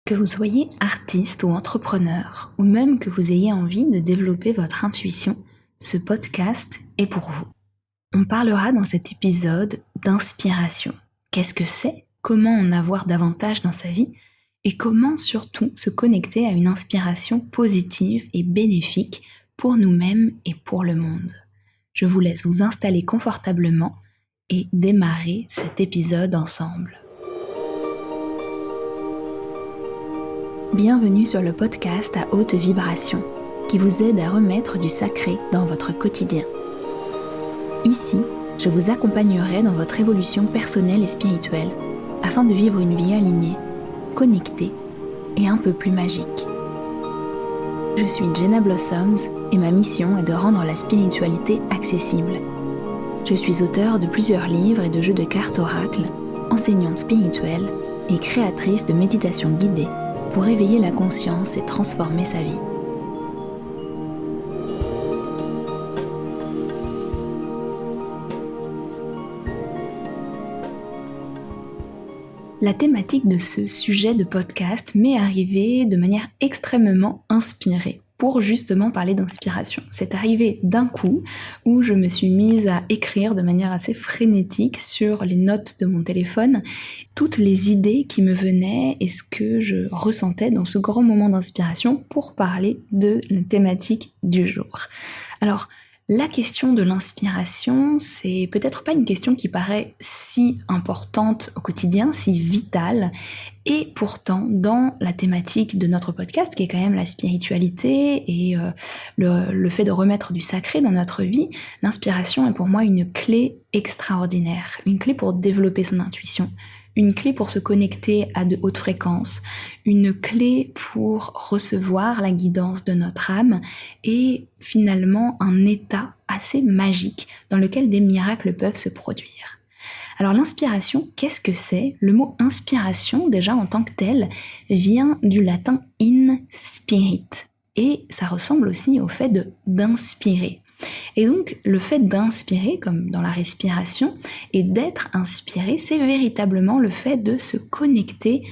Que vous soyez artiste ou entrepreneur, ou même que vous ayez envie de développer votre intuition, ce podcast est pour vous. On parlera dans cet épisode d'inspiration. Qu'est-ce que c'est? Comment en avoir davantage dans sa vie? Et comment surtout se connecter à une inspiration positive et bénéfique pour nous-mêmes et pour le monde. Je vous laisse vous installer confortablement et démarrer cet épisode ensemble. Bienvenue sur le podcast à haute vibration, qui vous aide à remettre du sacré dans votre quotidien. Ici, je vous accompagnerai dans votre évolution personnelle et spirituelle, afin de vivre une vie alignée, connectée et un peu plus magique. Je suis Jenna Blossoms et ma mission est de rendre la spiritualité accessible. Je suis auteure de plusieurs livres et de jeux de cartes oracles, enseignante spirituelle et créatrice de méditations guidées pour éveiller la conscience et transformer sa vie. La thématique de ce sujet de podcast m'est arrivée de manière extrêmement inspirée pour justement parler d'inspiration. C'est arrivé d'un coup où je me suis mise à écrire de manière assez frénétique sur les notes de mon téléphone toutes les idées qui me venaient et ce que je ressentais dans ce grand moment d'inspiration pour parler de la thématique du jour. Alors, la question de l'inspiration, c'est peut-être pas une question qui paraît si importante au quotidien, si vitale, et pourtant dans la thématique de notre podcast, qui est quand même la spiritualité et le fait de remettre du sacré dans notre vie, l'inspiration est pour moi une clé extraordinaire, une clé pour développer son intuition, une clé pour se connecter à de hautes fréquences, une clé pour recevoir la guidance de notre âme et finalement un état assez magique dans lequel des miracles peuvent se produire. Alors l'inspiration, qu'est-ce que c'est? Le mot inspiration, déjà en tant que tel, vient du latin in spirit et ça ressemble aussi au fait d'inspirer. Et donc, le fait d'inspirer, comme dans la respiration, et d'être inspiré, c'est véritablement le fait de se connecter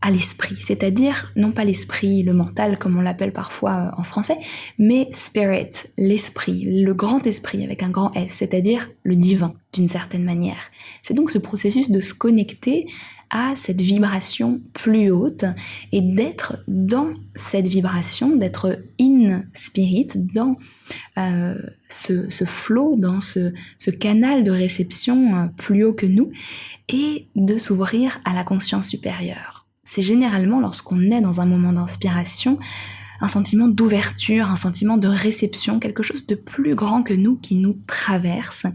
à l'esprit, c'est-à-dire non pas l'esprit, le mental comme on l'appelle parfois en français, mais spirit, l'esprit, le grand esprit avec un grand S, c'est-à-dire le divin d'une certaine manière. C'est donc ce processus de se connecter à cette vibration plus haute et d'être dans cette vibration, d'être in spirit, dans ce flow, dans ce canal de réception plus haut que nous et de s'ouvrir à la conscience supérieure. C'est généralement lorsqu'on est dans un moment d'inspiration, un sentiment d'ouverture, un sentiment de réception, quelque chose de plus grand que nous qui nous traverse.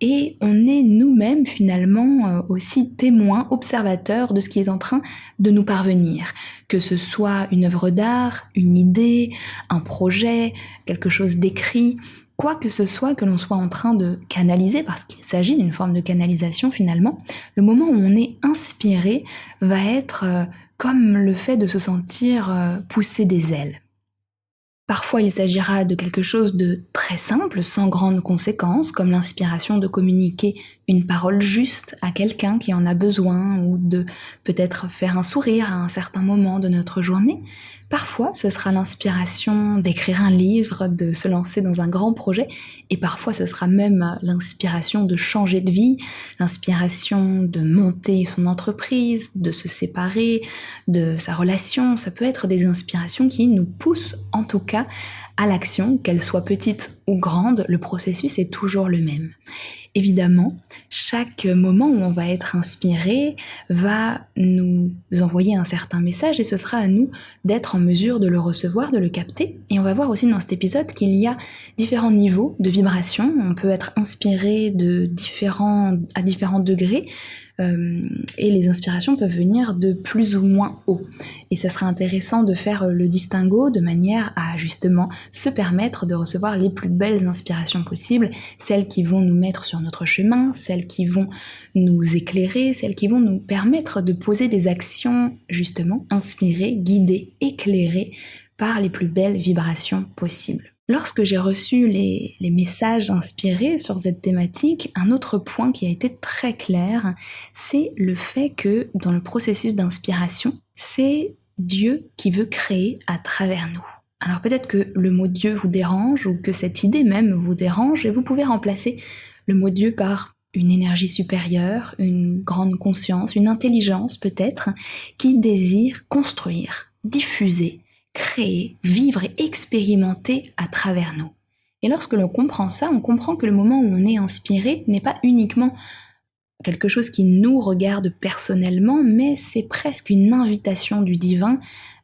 Et on est nous-mêmes finalement aussi témoins, observateurs de ce qui est en train de nous parvenir. Que ce soit une œuvre d'art, une idée, un projet, quelque chose d'écrit, quoi que ce soit que l'on soit en train de canaliser, parce qu'il s'agit d'une forme de canalisation finalement, le moment où on est inspiré va être comme le fait de se sentir pousser des ailes. Parfois, il s'agira de quelque chose de très simple, sans grandes conséquences, comme l'inspiration de communiquer une parole juste à quelqu'un qui en a besoin, ou de peut-être faire un sourire à un certain moment de notre journée. Parfois, ce sera l'inspiration d'écrire un livre, de se lancer dans un grand projet, et parfois ce sera même l'inspiration de changer de vie, l'inspiration de monter son entreprise, de se séparer de sa relation. Ça peut être des inspirations qui nous poussent en tout cas à l'action, qu'elle soit petite ou grande, le processus est toujours le même. Évidemment, chaque moment où on va être inspiré va nous envoyer un certain message et ce sera à nous d'être en mesure de le recevoir, de le capter. Et on va voir aussi dans cet épisode qu'il y a différents niveaux de vibration. On peut être inspiré à différents degrés. Et les inspirations peuvent venir de plus ou moins haut. Et ça serait intéressant de faire le distinguo de manière à justement se permettre de recevoir les plus belles inspirations possibles, celles qui vont nous mettre sur notre chemin, celles qui vont nous éclairer, celles qui vont nous permettre de poser des actions justement inspirées, guidées, éclairées par les plus belles vibrations possibles. Lorsque j'ai reçu les messages inspirés sur cette thématique, un autre point qui a été très clair, c'est le fait que dans le processus d'inspiration, c'est Dieu qui veut créer à travers nous. Alors peut-être que le mot Dieu vous dérange ou que cette idée même vous dérange et vous pouvez remplacer le mot Dieu par une énergie supérieure, une grande conscience, une intelligence peut-être, qui désire construire, diffuser, créer, vivre et expérimenter à travers nous. Et lorsque l'on comprend ça, on comprend que le moment où on est inspiré n'est pas uniquement quelque chose qui nous regarde personnellement, mais c'est presque une invitation du divin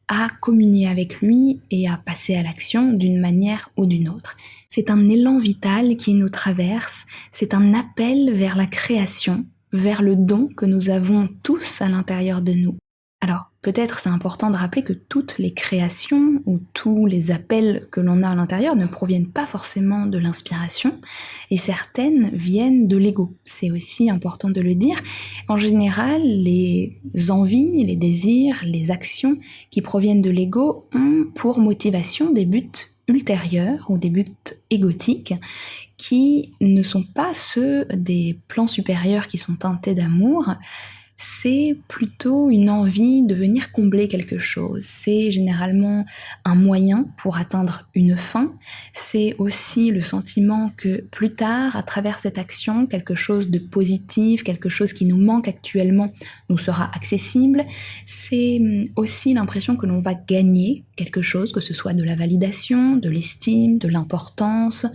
à communier avec lui et à passer à l'action d'une manière ou d'une autre. C'est un élan vital qui nous traverse, c'est un appel vers la création, vers le don que nous avons tous à l'intérieur de nous. Alors, peut-être c'est important de rappeler que toutes les créations ou tous les appels que l'on a à l'intérieur ne proviennent pas forcément de l'inspiration et certaines viennent de l'ego. C'est aussi important de le dire. En général, les envies, les désirs, les actions qui proviennent de l'ego ont pour motivation des buts ultérieurs ou des buts égotiques qui ne sont pas ceux des plans supérieurs qui sont teintés d'amour. C'est plutôt une envie de venir combler quelque chose. C'est généralement un moyen pour atteindre une fin. C'est aussi le sentiment que plus tard, à travers cette action, quelque chose de positif, quelque chose qui nous manque actuellement, nous sera accessible. C'est aussi l'impression que l'on va gagner quelque chose, que ce soit de la validation, de l'estime, de l'importance,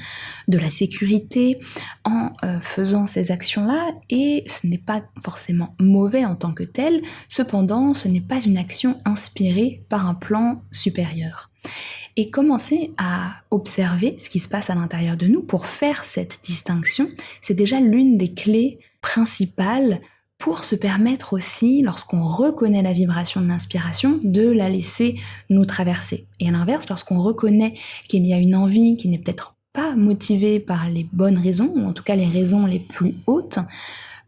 de la sécurité, en faisant ces actions-là. Et ce n'est pas forcément mauvais en tant que tel, cependant ce n'est pas une action inspirée par un plan supérieur. Et commencer à observer ce qui se passe à l'intérieur de nous pour faire cette distinction, c'est déjà l'une des clés principales pour se permettre aussi, lorsqu'on reconnaît la vibration de l'inspiration, de la laisser nous traverser. Et à l'inverse, lorsqu'on reconnaît qu'il y a une envie qui n'est peut-être pas motivée par les bonnes raisons, ou en tout cas les raisons les plus hautes,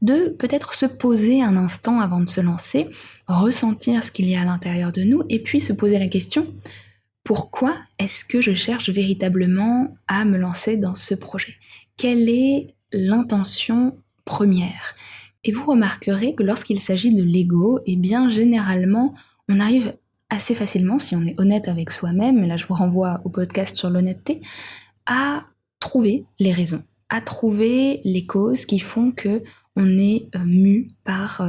de peut-être se poser un instant avant de se lancer, ressentir ce qu'il y a à l'intérieur de nous, et puis se poser la question, pourquoi est-ce que je cherche véritablement à me lancer dans ce projet ? Quelle est l'intention première ? Et vous remarquerez que lorsqu'il s'agit de l'ego, eh bien généralement, on arrive assez facilement, si on est honnête avec soi-même, et là je vous renvoie au podcast sur l'honnêteté, à trouver les raisons, à trouver les causes qui font que on est mu par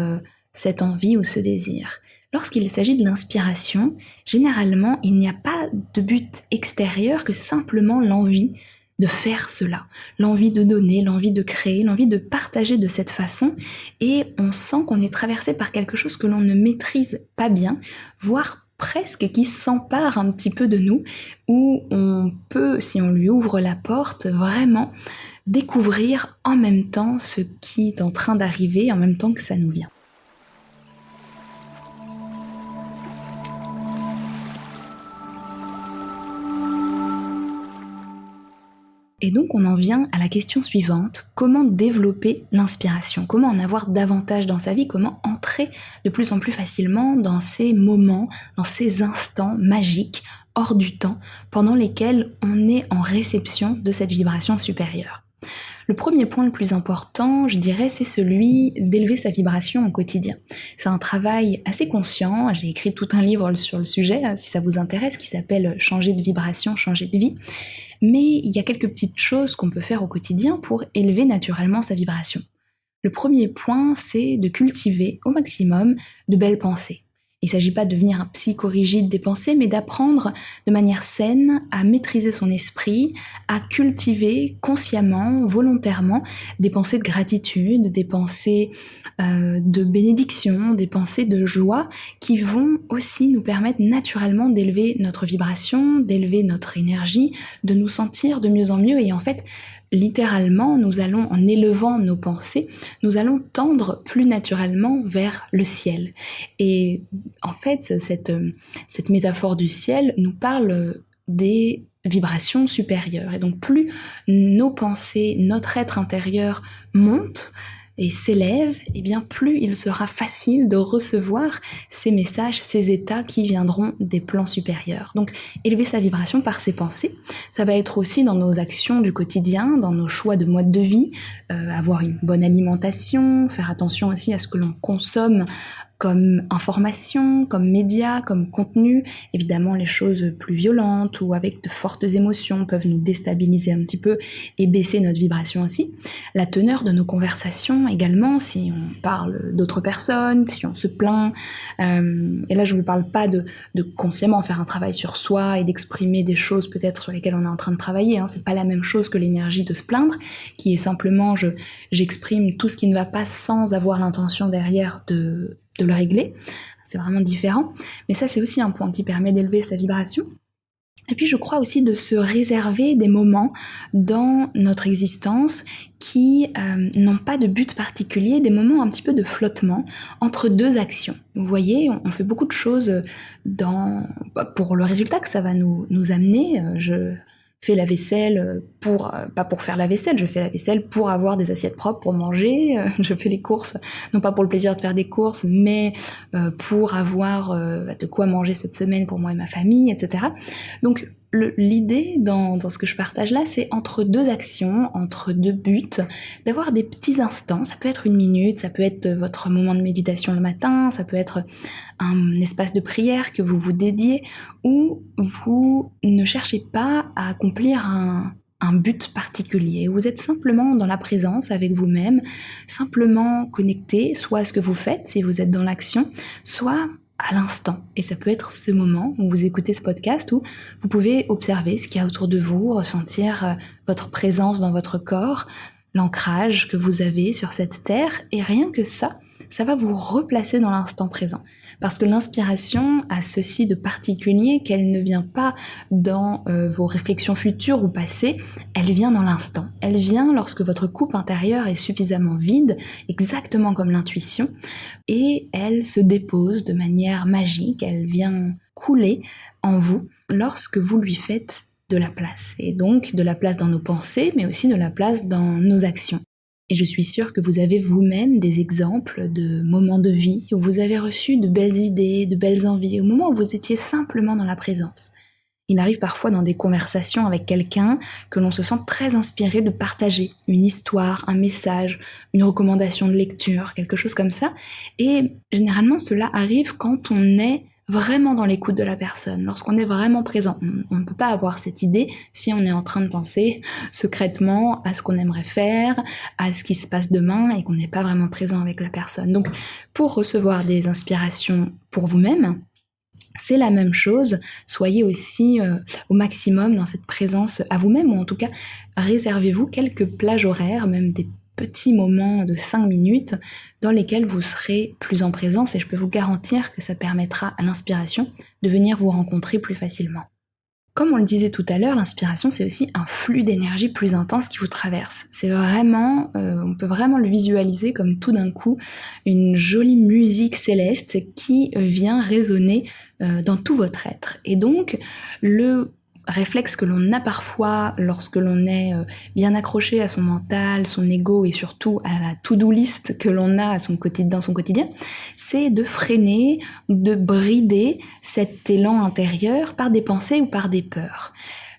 cette envie ou ce désir. Lorsqu'il s'agit de l'inspiration, généralement, il n'y a pas de but extérieur que simplement l'envie de faire cela, l'envie de donner, l'envie de créer, l'envie de partager de cette façon, et on sent qu'on est traversé par quelque chose que l'on ne maîtrise pas bien, voire presque qui s'empare un petit peu de nous, où on peut, si on lui ouvre la porte, vraiment découvrir en même temps ce qui est en train d'arriver, en même temps que ça nous vient. Et donc on en vient à la question suivante, comment développer l'inspiration ? Comment en avoir davantage dans sa vie ? Comment entrer de plus en plus facilement dans ces moments, dans ces instants magiques, hors du temps, pendant lesquels on est en réception de cette vibration supérieure ? Le premier point le plus important, je dirais, c'est celui d'élever sa vibration au quotidien. C'est un travail assez conscient, j'ai écrit tout un livre sur le sujet, si ça vous intéresse, qui s'appelle « Changer de vibration, changer de vie ». Mais il y a quelques petites choses qu'on peut faire au quotidien pour élever naturellement sa vibration. Le premier point, c'est de cultiver au maximum de belles pensées. Il ne s'agit pas de devenir un psychorigide des pensées, mais d'apprendre de manière saine à maîtriser son esprit, à cultiver consciemment, volontairement, des pensées de gratitude, des pensées de bénédiction, des pensées de joie qui vont aussi nous permettre naturellement d'élever notre vibration, d'élever notre énergie, de nous sentir de mieux en mieux et en fait, littéralement, nous allons, en élevant nos pensées, nous allons tendre plus naturellement vers le ciel. Et en fait, cette métaphore du ciel nous parle des vibrations supérieures. Et donc, plus nos pensées, notre être intérieur monte et s'élève, et bien plus il sera facile de recevoir ces messages, ces états qui viendront des plans supérieurs. Donc élever sa vibration par ses pensées, ça va être aussi dans nos actions du quotidien, dans nos choix de mode de vie, avoir une bonne alimentation, faire attention aussi à ce que l'on consomme comme information, comme média, comme contenu. Évidemment, les choses plus violentes ou avec de fortes émotions peuvent nous déstabiliser un petit peu et baisser notre vibration aussi. La teneur de nos conversations également, si on parle d'autres personnes, si on se plaint. Et là, je vous parle pas de consciemment faire un travail sur soi et d'exprimer des choses peut-être sur lesquelles on est en train de travailler. Hein. C'est pas la même chose que l'énergie de se plaindre, qui est simplement j'exprime tout ce qui ne va pas sans avoir l'intention derrière de le régler. C'est vraiment différent. Mais ça, c'est aussi un point qui permet d'élever sa vibration. Et puis je crois aussi de se réserver des moments dans notre existence qui n'ont pas de but particulier, des moments un petit peu de flottement entre deux actions. Vous voyez, on fait beaucoup de choses pour le résultat que ça va nous amener. Je fais la vaisselle pas pour faire la vaisselle, je fais la vaisselle pour avoir des assiettes propres pour manger, je fais les courses, non pas pour le plaisir de faire des courses, mais pour avoir de quoi manger cette semaine pour moi et ma famille, etc. Donc l'idée dans ce que je partage là, c'est entre deux actions, entre deux buts, d'avoir des petits instants, ça peut être 1 minute, ça peut être votre moment de méditation le matin, ça peut être un espace de prière que vous vous dédiez, où vous ne cherchez pas à accomplir un but particulier. Vous êtes simplement dans la présence avec vous-même, simplement connecté, soit à ce que vous faites si vous êtes dans l'action, soit à l'instant. Et ça peut être ce moment où vous écoutez ce podcast où vous pouvez observer ce qu'il y a autour de vous, ressentir votre présence dans votre corps, l'ancrage que vous avez sur cette terre, et rien que ça va vous replacer dans l'instant présent. Parce que l'inspiration a ceci de particulier qu'elle ne vient pas dans vos réflexions futures ou passées, elle vient dans l'instant. Elle vient lorsque votre coupe intérieure est suffisamment vide, exactement comme l'intuition, et elle se dépose de manière magique, elle vient couler en vous lorsque vous lui faites de la place. Et donc de la place dans nos pensées, mais aussi de la place dans nos actions. Et je suis sûre que vous avez vous-même des exemples de moments de vie où vous avez reçu de belles idées, de belles envies, au moment où vous étiez simplement dans la présence. Il arrive parfois dans des conversations avec quelqu'un que l'on se sent très inspiré de partager une histoire, un message, une recommandation de lecture, quelque chose comme ça. Et généralement, cela arrive quand on est vraiment dans l'écoute de la personne, lorsqu'on est vraiment présent. On ne peut pas avoir cette idée si on est en train de penser secrètement à ce qu'on aimerait faire, à ce qui se passe demain et qu'on n'est pas vraiment présent avec la personne. Donc, pour recevoir des inspirations pour vous-même, c'est la même chose, soyez aussi au maximum dans cette présence à vous-même, ou en tout cas, réservez-vous quelques plages horaires, même des petits moments de 5 minutes dans lesquels vous serez plus en présence, et je peux vous garantir que ça permettra à l'inspiration de venir vous rencontrer plus facilement. Comme on le disait tout à l'heure, l'inspiration c'est aussi un flux d'énergie plus intense qui vous traverse. C'est vraiment, on peut vraiment le visualiser comme tout d'un coup une jolie musique céleste qui vient résonner dans tout votre être. Et donc le réflexe que l'on a parfois lorsque l'on est bien accroché à son mental, son ego et surtout à la to-do list que l'on a dans son quotidien, c'est de freiner, de brider cet élan intérieur par des pensées ou par des peurs.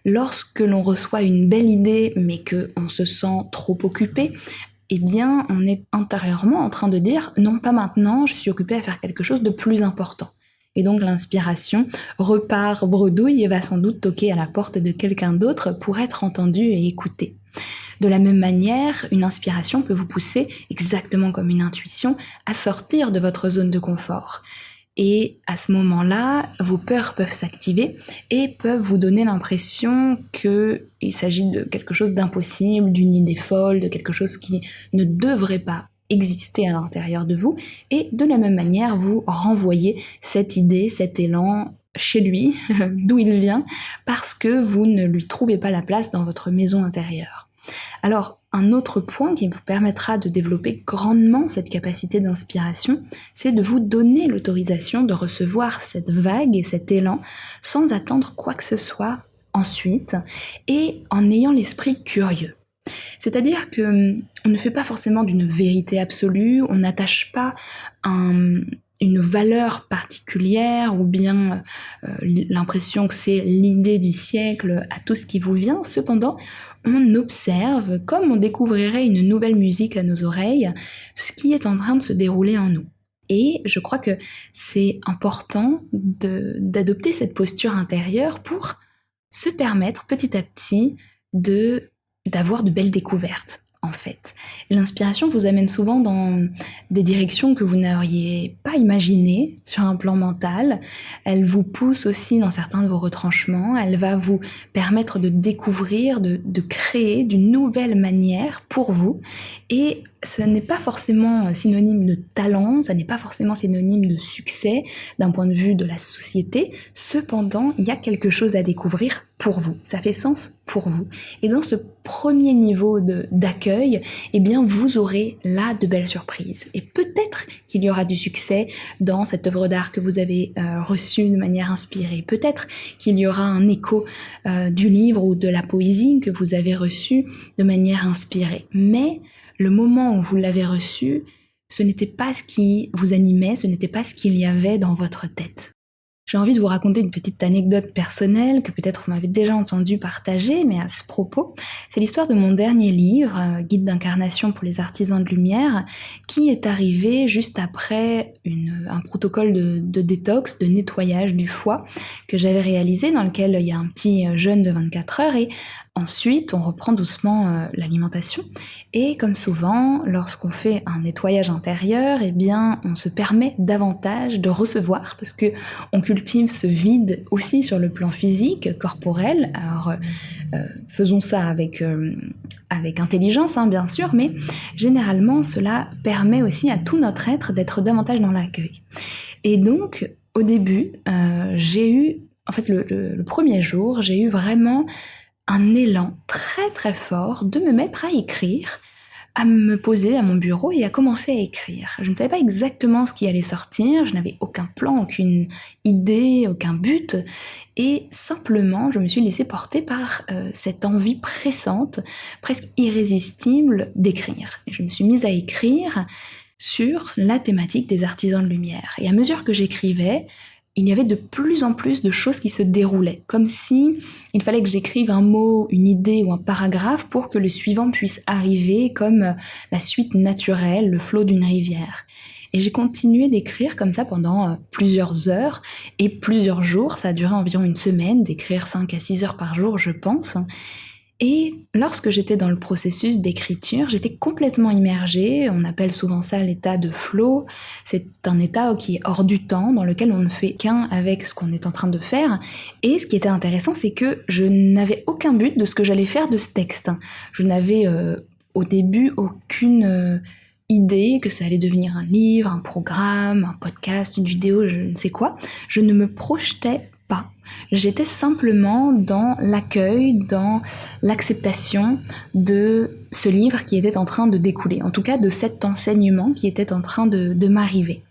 Lorsque l'on reçoit une belle idée mais qu'on se sent trop occupé, eh bien on est intérieurement en train de dire « non, pas maintenant, je suis occupé à faire quelque chose de plus important ». Et donc l'inspiration repart bredouille et va sans doute toquer à la porte de quelqu'un d'autre pour être entendue et écoutée. De la même manière, une inspiration peut vous pousser, exactement comme une intuition, à sortir de votre zone de confort. Et à ce moment-là, vos peurs peuvent s'activer et peuvent vous donner l'impression qu'il s'agit de quelque chose d'impossible, d'une idée folle, de quelque chose qui ne devrait pas exister à l'intérieur de vous, et de la même manière vous renvoyez cette idée, cet élan chez lui, d'où il vient, parce que vous ne lui trouvez pas la place dans votre maison intérieure. Alors, un autre point qui vous permettra de développer grandement cette capacité d'inspiration, c'est de vous donner l'autorisation de recevoir cette vague et cet élan sans attendre quoi que ce soit ensuite, et en ayant l'esprit curieux. C'est-à-dire que on ne fait pas forcément d'une vérité absolue, on n'attache pas une valeur particulière ou bien l'impression que c'est l'idée du siècle à tout ce qui vous vient. Cependant, on observe, comme on découvrirait une nouvelle musique à nos oreilles, ce qui est en train de se dérouler en nous. Et je crois que c'est important d'adopter cette posture intérieure pour se permettre petit à petit d'avoir de belles découvertes, en fait. L'inspiration vous amène souvent dans des directions que vous n'auriez pas imaginées sur un plan mental. Elle vous pousse aussi dans certains de vos retranchements. Elle va vous permettre de découvrir, de créer d'une nouvelle manière pour vous. Et ce n'est pas forcément synonyme de talent, ça n'est pas forcément synonyme de succès d'un point de vue de la société. Cependant, il y a quelque chose à découvrir pour vous. Ça fait sens pour vous. Et dans ce premier niveau d'accueil, eh bien, vous aurez là de belles surprises. Et peut-être qu'il y aura du succès dans cette œuvre d'art que vous avez reçue de manière inspirée. Peut-être qu'il y aura un écho du livre ou de la poésie que vous avez reçu de manière inspirée. Mais le moment où vous l'avez reçu, ce n'était pas ce qui vous animait, ce n'était pas ce qu'il y avait dans votre tête. J'ai envie de vous raconter une petite anecdote personnelle que peut-être vous m'avez déjà entendu partager, mais à ce propos, c'est l'histoire de mon dernier livre, Guide d'incarnation pour les artisans de lumière, qui est arrivé juste après un protocole de détox, de nettoyage du foie que j'avais réalisé, dans lequel il y a un petit jeûne de 24 heures et ensuite, on reprend doucement l'alimentation et comme souvent, lorsqu'on fait un nettoyage intérieur, eh bien, on se permet davantage de recevoir parce que on cultive ce vide aussi sur le plan physique, corporel. Alors, faisons ça avec intelligence, hein, bien sûr, mais généralement, cela permet aussi à tout notre être d'être davantage dans l'accueil. Et donc, au début, j'ai eu, en fait, le premier jour, j'ai eu vraiment un élan très très fort de me mettre à écrire, à me poser à mon bureau et à commencer à écrire. Je ne savais pas exactement ce qui allait sortir, je n'avais aucun plan, aucune idée, aucun but, et simplement je me suis laissée porter par cette envie pressante, presque irrésistible d'écrire. Et je me suis mise à écrire sur la thématique des artisans de lumière. Et à mesure que j'écrivais, il y avait de plus en plus de choses qui se déroulaient, comme si il fallait que j'écrive un mot, une idée ou un paragraphe pour que le suivant puisse arriver comme la suite naturelle, le flot d'une rivière. Et j'ai continué d'écrire comme ça pendant plusieurs heures et plusieurs jours, ça a duré environ une semaine, d'écrire 5 à 6 heures par jour, je pense. Et lorsque j'étais dans le processus d'écriture, j'étais complètement immergée, on appelle souvent ça l'état de flow, c'est un état qui est hors du temps, dans lequel on ne fait qu'un avec ce qu'on est en train de faire, et ce qui était intéressant, c'est que je n'avais aucun but de ce que j'allais faire de ce texte. Je n'avais au début aucune idée que ça allait devenir un livre, un programme, un podcast, une vidéo, je ne sais quoi. Je ne me projetais pas. J'étais simplement dans l'accueil, dans l'acceptation de ce livre qui était en train de découler, en tout cas de cet enseignement qui était en train de m'arriver.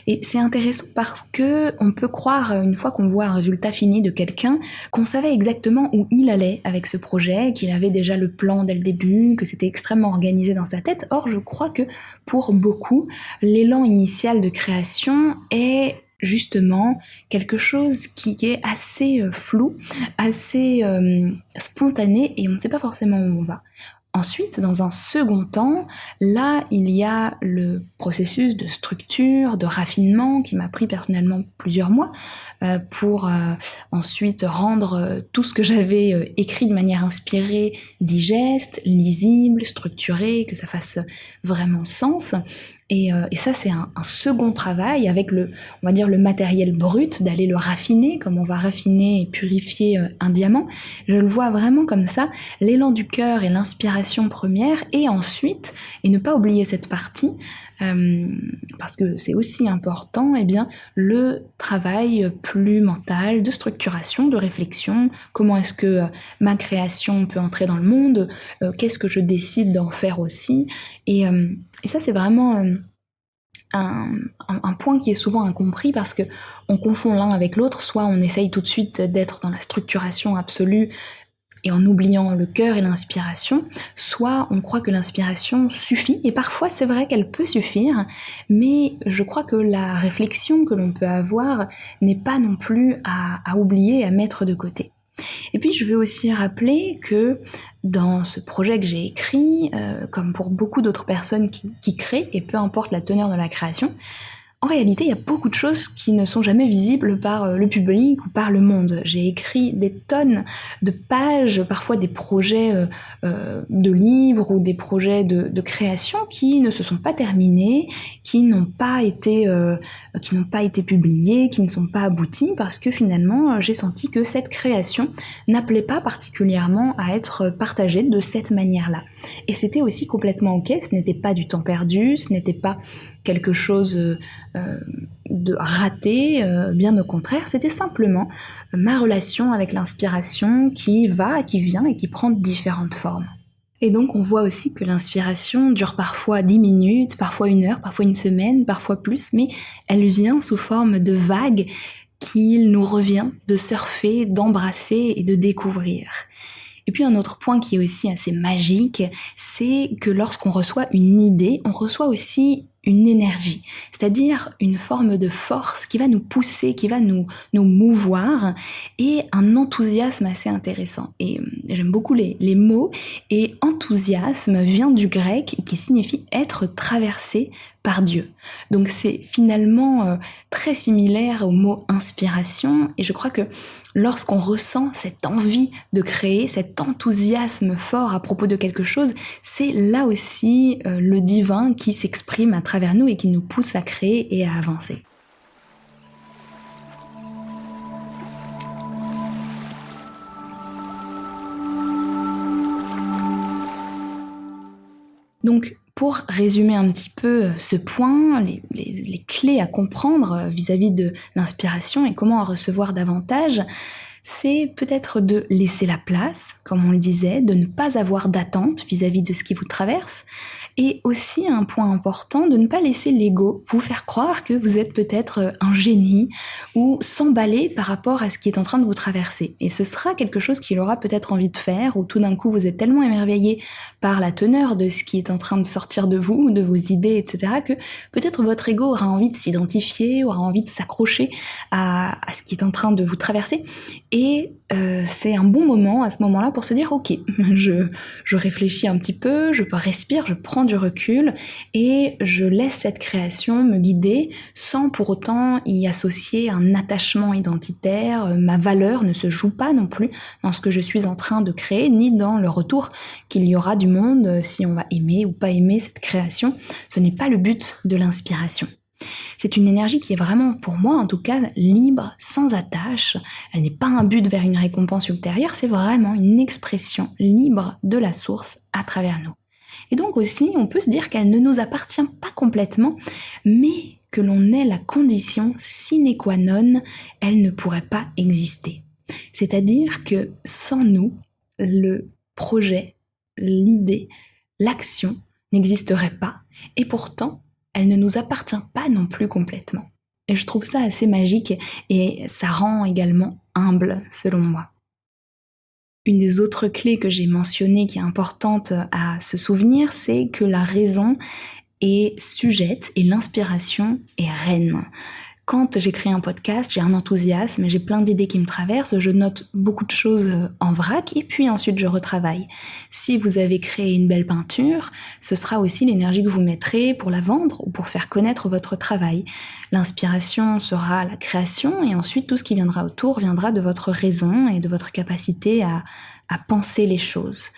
Et c'est intéressant parce que on peut croire, une fois qu'on voit un résultat fini de quelqu'un, qu'on savait exactement où il allait avec ce projet, qu'il avait déjà le plan dès le début, que c'était extrêmement organisé dans sa tête. Or, je crois que pour beaucoup, l'élan initial de création est justement quelque chose qui est assez flou, assez spontané et on ne sait pas forcément où on va. Ensuite, dans un second temps, là, il y a le processus de structure, de raffinement qui m'a pris personnellement plusieurs mois pour ensuite rendre tout ce que j'avais écrit de manière inspirée, digeste, lisible, structuré, que ça fasse vraiment sens. Et ça, c'est un second travail avec on va dire le matériel brut, d'aller le raffiner, comme on va raffiner et purifier un diamant. Je le vois vraiment comme ça, l'élan du cœur et l'inspiration première, et ensuite, et ne pas oublier cette partie, parce que c'est aussi important, eh bien, le travail plus mental, de structuration, de réflexion, comment est-ce que ma création peut entrer dans le monde, qu'est-ce que je décide d'en faire aussi, et ça, c'est vraiment un point qui est souvent incompris parce que on confond l'un avec l'autre. Soit on essaye tout de suite d'être dans la structuration absolue et en oubliant le cœur et l'inspiration, soit on croit que l'inspiration suffit, et parfois c'est vrai qu'elle peut suffire, mais je crois que la réflexion que l'on peut avoir n'est pas non plus à oublier, à mettre de côté. Et puis je veux aussi rappeler que dans ce projet que j'ai écrit, comme pour beaucoup d'autres personnes qui créent, et peu importe la teneur de la création, En réalité, il y a beaucoup de choses qui ne sont jamais visibles par le public ou par le monde. J'ai écrit des tonnes de pages, parfois des projets de livres ou des projets de création qui ne se sont pas terminés, qui n'ont pas été publiés, qui ne sont pas aboutis parce que finalement j'ai senti que cette création n'appelait pas particulièrement à être partagée de cette manière-là. Et c'était aussi complètement ok, ce n'était pas du temps perdu, ce n'était pas quelque chose de raté, bien au contraire, c'était simplement ma relation avec l'inspiration qui va, qui vient et qui prend différentes formes. Et donc on voit aussi que l'inspiration dure parfois 10 minutes, parfois 1 heure, parfois 1 semaine, parfois plus, mais elle vient sous forme de vagues qu'il nous revient de surfer, d'embrasser et de découvrir. Et puis un autre point qui est aussi assez magique, c'est que lorsqu'on reçoit une idée, on reçoit aussi une énergie, c'est-à-dire une forme de force qui va nous pousser, qui va nous mouvoir, et un enthousiasme assez intéressant. Et j'aime beaucoup les mots, et enthousiasme vient du grec qui signifie être traversé par Dieu. Donc c'est finalement très similaire au mot inspiration, et je crois que lorsqu'on ressent cette envie de créer, cet enthousiasme fort à propos de quelque chose, c'est là aussi le divin qui s'exprime à travers nous et qui nous pousse à créer et à avancer. Donc, pour résumer un petit peu ce point, les clés à comprendre vis-à-vis de l'inspiration et comment en recevoir davantage, c'est peut-être de laisser la place, comme on le disait, de ne pas avoir d'attente vis-à-vis de ce qui vous traverse, et aussi un point important, de ne pas laisser l'ego vous faire croire que vous êtes peut-être un génie ou s'emballer par rapport à ce qui est en train de vous traverser. Et ce sera quelque chose qu'il aura peut-être envie de faire, ou tout d'un coup vous êtes tellement émerveillé par la teneur de ce qui est en train de sortir de vous, de vos idées, etc., que peut-être votre ego aura envie de s'identifier, aura envie de s'accrocher à ce qui est en train de vous traverser. Et c'est un bon moment à ce moment-là pour se dire ok, je réfléchis un petit peu, je respire, je prends du recul et je laisse cette création me guider sans pour autant y associer un attachement identitaire. Ma valeur ne se joue pas non plus dans ce que je suis en train de créer, ni dans le retour qu'il y aura du monde, si on va aimer ou pas aimer cette création. Ce n'est pas le but de l'inspiration. C'est une énergie qui est vraiment, pour moi en tout cas, libre, sans attache. Elle n'est pas un but vers une récompense ultérieure, c'est vraiment une expression libre de la source à travers nous. Et donc aussi, on peut se dire qu'elle ne nous appartient pas complètement, mais que l'on ait la condition sine qua non, elle ne pourrait pas exister. C'est-à-dire que sans nous, le projet, l'idée, l'action n'existerait pas, et pourtant, elle ne nous appartient pas non plus complètement. Et je trouve ça assez magique et ça rend également humble, selon moi. Une des autres clés que j'ai mentionnées qui est importante à se souvenir, c'est que la raison est sujette et l'inspiration est reine. Quand j'écris un podcast, j'ai un enthousiasme, j'ai plein d'idées qui me traversent, je note beaucoup de choses en vrac et puis ensuite je retravaille. Si vous avez créé une belle peinture, ce sera aussi l'énergie que vous mettrez pour la vendre ou pour faire connaître votre travail. L'inspiration sera la création et ensuite tout ce qui viendra autour viendra de votre raison et de votre capacité à penser les choses.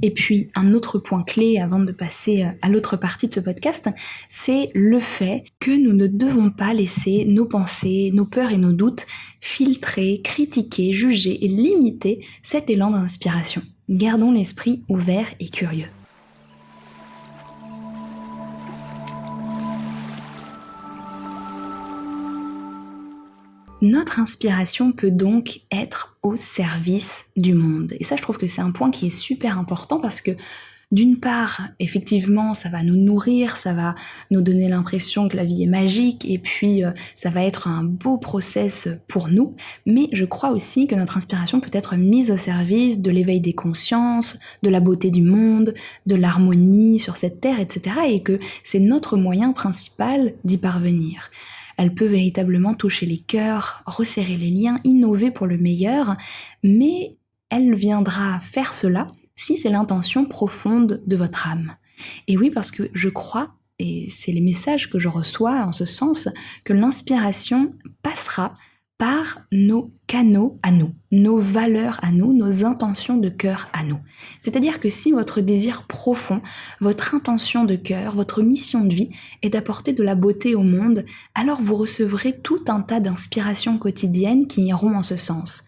Et puis, un autre point clé avant de passer à l'autre partie de ce podcast, c'est le fait que nous ne devons pas laisser nos pensées, nos peurs et nos doutes filtrer, critiquer, juger et limiter cet élan d'inspiration. Gardons l'esprit ouvert et curieux. Notre inspiration peut donc être au service du monde. Et ça, je trouve que c'est un point qui est super important parce que d'une part, effectivement, ça va nous nourrir, ça va nous donner l'impression que la vie est magique et puis ça va être un beau process pour nous. Mais je crois aussi que notre inspiration peut être mise au service de l'éveil des consciences, de la beauté du monde, de l'harmonie sur cette terre, etc. Et que c'est notre moyen principal d'y parvenir. Elle peut véritablement toucher les cœurs, resserrer les liens, innover pour le meilleur, mais elle viendra faire cela si c'est l'intention profonde de votre âme. Et oui, parce que je crois et c'est les messages que je reçois en ce sens, que l'inspiration passera par nos canaux à nous, nos valeurs à nous, nos intentions de cœur à nous. C'est-à-dire que si votre désir profond, votre intention de cœur, votre mission de vie est d'apporter de la beauté au monde, alors vous recevrez tout un tas d'inspirations quotidiennes qui iront en ce sens.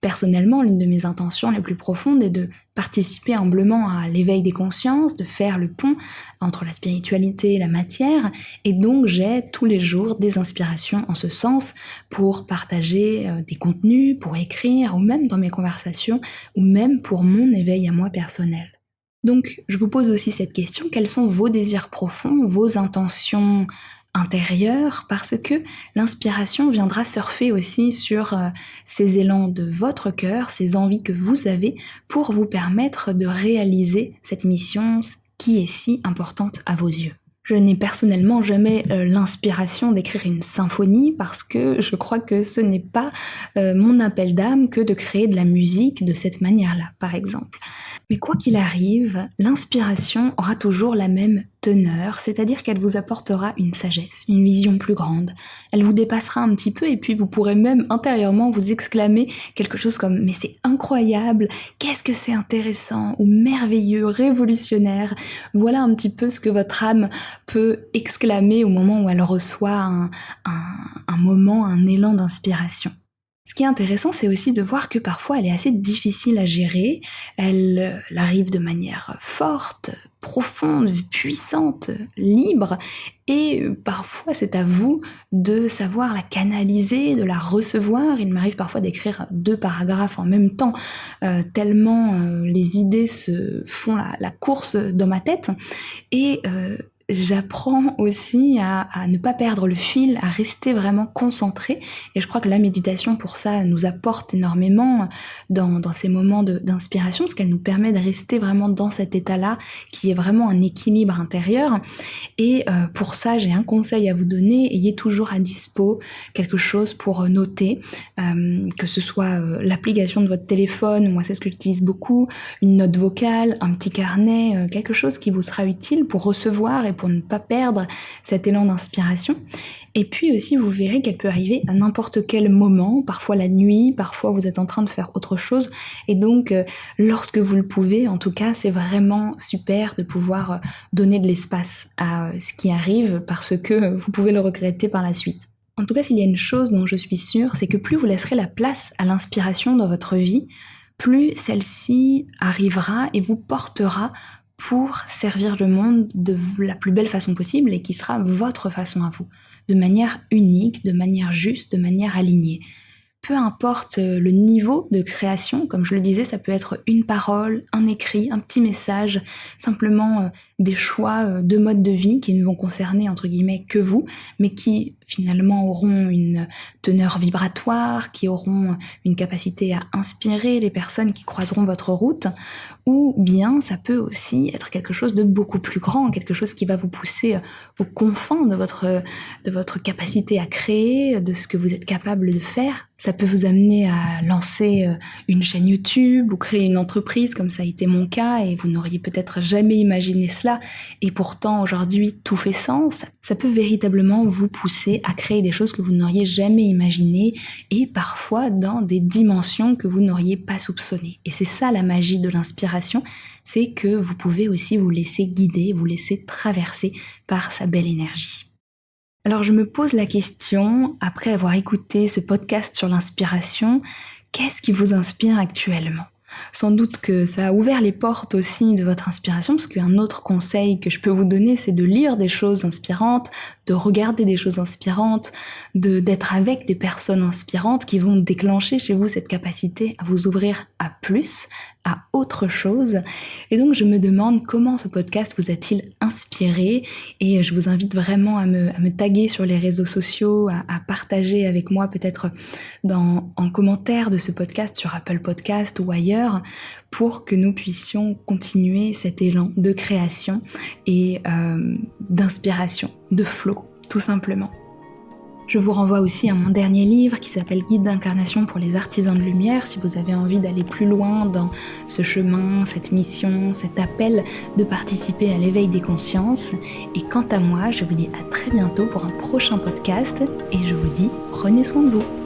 Personnellement, l'une de mes intentions les plus profondes est de participer humblement à l'éveil des consciences, de faire le pont entre la spiritualité et la matière, et donc j'ai tous les jours des inspirations en ce sens pour partager des contenus, pour écrire, ou même dans mes conversations, ou même pour mon éveil à moi personnel. Donc, je vous pose aussi cette question, quels sont vos désirs profonds, vos intentions intérieure, parce que l'inspiration viendra surfer aussi sur ces élans de votre cœur, ces envies que vous avez pour vous permettre de réaliser cette mission qui est si importante à vos yeux. Je n'ai personnellement jamais l'inspiration d'écrire une symphonie parce que je crois que ce n'est pas mon appel d'âme que de créer de la musique de cette manière-là, par exemple. Mais quoi qu'il arrive, l'inspiration aura toujours la même teneur, c'est-à-dire qu'elle vous apportera une sagesse, une vision plus grande. Elle vous dépassera un petit peu et puis vous pourrez même intérieurement vous exclamer quelque chose comme « mais c'est incroyable, qu'est-ce que c'est intéressant » ou « merveilleux, révolutionnaire ». Voilà un petit peu ce que votre âme peut exclamer au moment où elle reçoit un moment, un élan d'inspiration. Ce qui est intéressant, c'est aussi de voir que parfois elle est assez difficile à gérer, elle arrive de manière forte, profonde, puissante, libre, et parfois c'est à vous de savoir la canaliser, de la recevoir. Il m'arrive parfois d'écrire 2 paragraphes en même temps, tellement les idées se font la course dans ma tête, et j'apprends aussi à ne pas perdre le fil, à rester vraiment concentrée, et je crois que la méditation pour ça nous apporte énormément dans ces moments d'inspiration, parce qu'elle nous permet de rester vraiment dans cet état-là qui est vraiment un équilibre intérieur. Et pour ça j'ai un conseil à vous donner: ayez toujours à dispo quelque chose pour noter, que ce soit l'application de votre téléphone, moi c'est ce que j'utilise beaucoup, une note vocale, un petit carnet, quelque chose qui vous sera utile pour recevoir et pour ne pas perdre cet élan d'inspiration. Et puis aussi, vous verrez qu'elle peut arriver à n'importe quel moment, parfois la nuit, parfois vous êtes en train de faire autre chose, et donc lorsque vous le pouvez, en tout cas, c'est vraiment super de pouvoir donner de l'espace à ce qui arrive, parce que vous pouvez le regretter par la suite. En tout cas, s'il y a une chose dont je suis sûre, c'est que plus vous laisserez la place à l'inspiration dans votre vie, plus celle-ci arrivera et vous portera pour servir le monde de la plus belle façon possible, et qui sera votre façon à vous, de manière unique, de manière juste, de manière alignée. Peu importe le niveau de création, comme je le disais, ça peut être une parole, un écrit, un petit message, simplement des choix de mode de vie qui ne vont concerner entre guillemets que vous, mais qui finalement auront une teneur vibratoire, qui auront une capacité à inspirer les personnes qui croiseront votre route, ou bien ça peut aussi être quelque chose de beaucoup plus grand, quelque chose qui va vous pousser aux confins de votre capacité à créer, de ce que vous êtes capable de faire. Ça peut vous amener à lancer une chaîne YouTube ou créer une entreprise, comme ça a été mon cas, et vous n'auriez peut-être jamais imaginé cela, et pourtant aujourd'hui tout fait sens. Ça peut véritablement vous pousser à créer des choses que vous n'auriez jamais imaginées, et parfois dans des dimensions que vous n'auriez pas soupçonnées. Et c'est ça la magie de l'inspiration, c'est que vous pouvez aussi vous laisser guider, vous laisser traverser par sa belle énergie. Alors je me pose la question, après avoir écouté ce podcast sur l'inspiration, qu'est-ce qui vous inspire actuellement ? Sans doute que ça a ouvert les portes aussi de votre inspiration, parce qu'un autre conseil que je peux vous donner, c'est de lire des choses inspirantes, de regarder des choses inspirantes, d'être avec des personnes inspirantes qui vont déclencher chez vous cette capacité à vous ouvrir à plus, à autre chose. Et donc je me demande comment ce podcast vous a-t-il inspiré, et je vous invite vraiment à me taguer sur les réseaux sociaux, à partager avec moi peut-être en commentaire de ce podcast sur Apple Podcast ou ailleurs, pour que nous puissions continuer cet élan de création et d'inspiration, de flow, tout simplement. Je vous renvoie aussi à mon dernier livre qui s'appelle Guide d'incarnation pour les artisans de lumière, si vous avez envie d'aller plus loin dans ce chemin, cette mission, cet appel de participer à l'éveil des consciences. Et quant à moi, je vous dis à très bientôt pour un prochain podcast et je vous dis prenez soin de vous.